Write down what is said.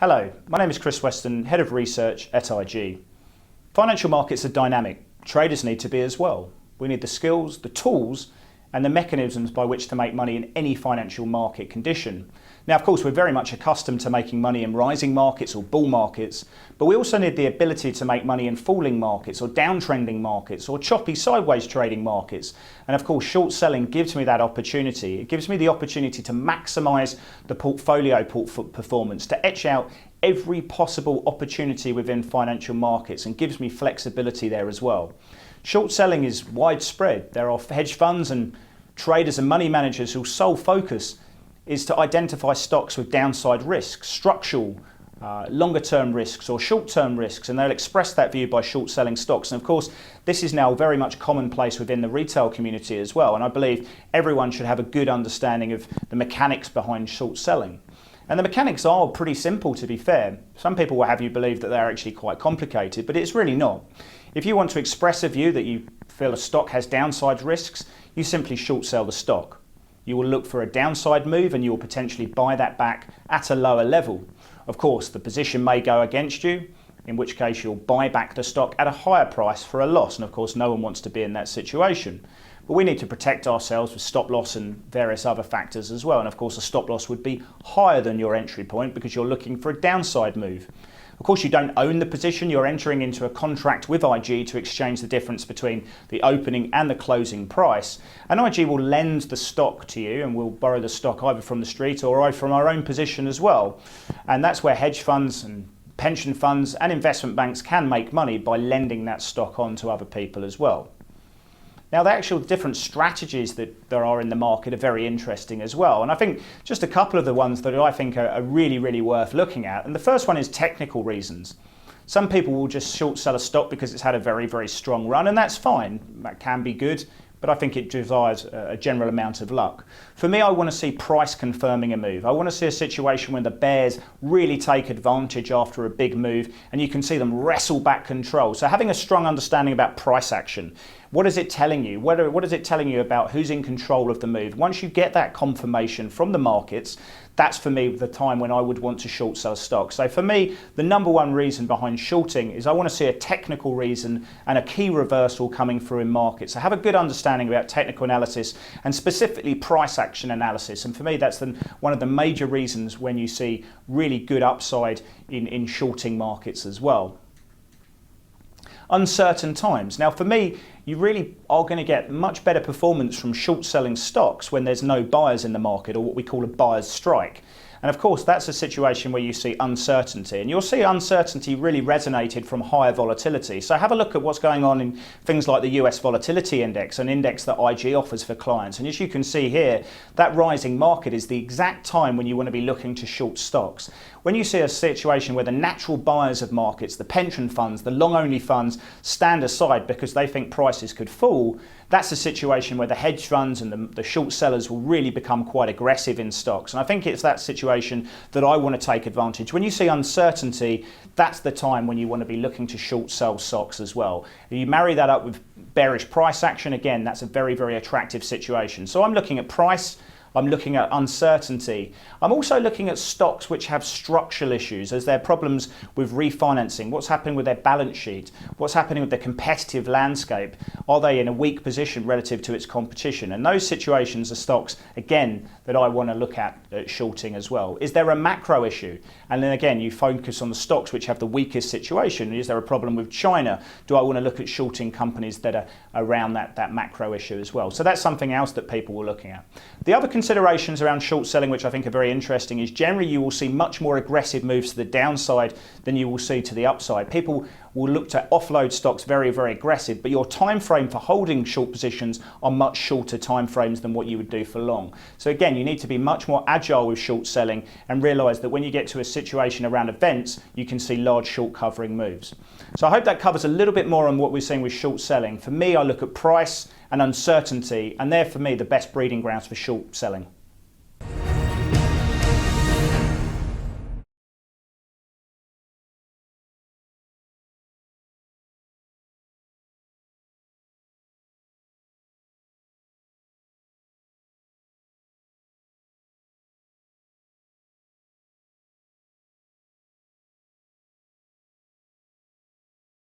Hello, my name is Chris Weston, Head of Research at IG. Financial markets are dynamic. Traders need to be as well. We need the skills, the tools, and the mechanisms by which to make money in any financial market condition. Now, of course, we're very much accustomed to making money in rising markets or bull markets, but we also need the ability to make money in falling markets or downtrending markets or choppy sideways trading markets. And of course, short selling gives me that opportunity. It gives me the opportunity to maximize the portfolio performance, to etch out every possible opportunity within financial markets, and gives me flexibility there as well. Short selling is widespread. There are hedge funds and traders and money managers whose sole focus is to identify stocks with downside risks, structural, longer term risks or short term risks, and they'll express that view by short selling stocks. And of course, this is now very much commonplace within the retail community as well, and I believe everyone should have a good understanding of the mechanics behind short selling. And the mechanics are pretty simple, to be fair. Some people will have you believe that they're actually quite complicated, but it's really not. If you want to express a view that you feel a stock has downside risks, you simply short sell the stock. You will look for a downside move and you will potentially buy that back at a lower level. Of course, the position may go against you, in which case you'll buy back the stock at a higher price for a loss. And of course, no one wants to be in that situation. But we need to protect ourselves with stop loss and various other factors as well. And of course, a stop loss would be higher than your entry point because you're looking for a downside move. Of course, you don't own the position. You're entering into a contract with IG to exchange the difference between the opening and the closing price. And IG will lend the stock to you, and we'll borrow the stock either from the street or either from our own position as well. And that's where hedge funds and pension funds and investment banks can make money, by lending that stock on to other people as well. Now, the actual different strategies that there are in the market are very interesting as well. And I think just a couple of the ones that I think are really worth looking at. And the first one is technical reasons. Some people will just short sell a stock because it's had a very strong run, and that's fine. That can be good, but I think it desires a general amount of luck. For me, I want to see price confirming a move. I want to see a situation where the bears really take advantage after a big move and you can see them wrestle back control. So having a strong understanding about price action. What is it telling you? What is it telling you about who's in control of the move? Once you get that confirmation from the markets, that's for me the time when I would want to short sell stock. So for me, the number one reason behind shorting is I want to see a technical reason and a key reversal coming through in markets. So have a good understanding about technical analysis and specifically price action analysis. And for me, that's one of the major reasons when you see really good upside in shorting markets as well. Uncertain times. Now, for me, you really are going to get much better performance from short selling stocks when there's no buyers in the market, or what we call a buyer's strike. And of course, that's a situation where you see uncertainty, and you'll see uncertainty really resonated from higher volatility. So have a look at what's going on in things like the US Volatility Index, an index that IG offers for clients. And as you can see here, that rising market is the exact time when you want to be looking to short stocks. When you see a situation where the natural buyers of markets, the pension funds, the long-only funds, stand aside because they think prices could fall, that's a situation where the hedge funds and the short sellers will really become quite aggressive in stocks. And I think it's that situation that I want to take advantage. When you see uncertainty, that's the time when you want to be looking to short sell stocks as well. If you marry that up with bearish price action, again, that's a very attractive situation. So I'm looking at price, I'm looking at uncertainty. I'm also looking at stocks which have structural issues, as there are problems with refinancing. What's happening with their balance sheet? What's happening with the competitive landscape? Are they in a weak position relative to its competition? And those situations are stocks, again, that I want to look at shorting as well. Is there a macro issue? And then again, you focus on the stocks which have the weakest situation. Is there a problem with China? Do I want to look at shorting companies that are around that macro issue as well? So that's something else that people were looking at. The other considerations around short selling, which I think are very interesting, is generally you will see much more aggressive moves to the downside than you will see to the upside. People will look to offload stocks very aggressive, but your time frame for holding short positions are much shorter time frames than what you would do for long. So again, you need to be much more agile with short selling and realize that when you get to a situation around events, you can see large short covering moves. So I hope that covers a little bit more on what we're seeing with short selling. For me, I look at price and uncertainty, and they're for me the best breeding grounds for short selling.